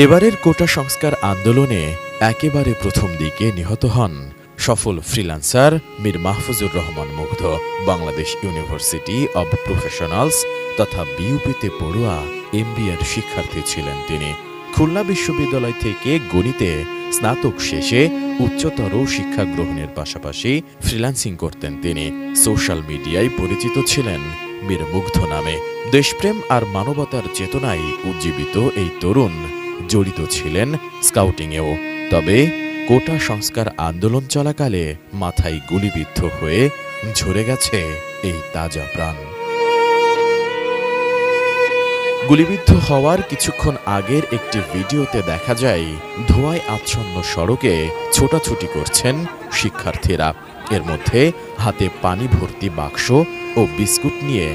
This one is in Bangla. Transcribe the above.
এবারের কোটা সংস্কার আন্দোলনে একেবারে প্রথম দিকে নিহত হন সফল ফ্রিল্যান্সার মীর মাহফুজুর রহমান মুগ্ধ। বাংলাদেশ ইউনিভার্সিটি অব প্রফেশনালস তথা বিইউপিতে পড়ুয়া এমবিএর শিক্ষার্থী ছিলেন তিনি। খুলনা বিশ্ববিদ্যালয় থেকে গণিতে স্নাতক শেষে উচ্চতর শিক্ষা গ্রহণের পাশাপাশি ফ্রিল্যান্সিং করতেন তিনি। সোশ্যাল মিডিয়ায় পরিচিত ছিলেন মীর মুগ্ধ নামে। দেশপ্রেম আর মানবতার চেতনায় উজ্জীবিত এই তরুণ জড়িত ছিলেন স্কাউটিংয়েও। তবে কোটা সংস্কার আন্দোলন চলাকালে মাথায় গুলিবিদ্ধ হয়ে ঝরে গেছে এই তাজা প্রাণ। গুলিবিদ্ধ হওয়ার কিছুক্ষণ আগের একটি ভিডিওতে দেখা যায় ধোঁয়ায় আচ্ছন্ন সড়কে ছোটাছুটি করছেন শিক্ষার্থীরা। এর মধ্যে হাতে পানি ভর্তি বাক্স ও বিস্কুট নিয়ে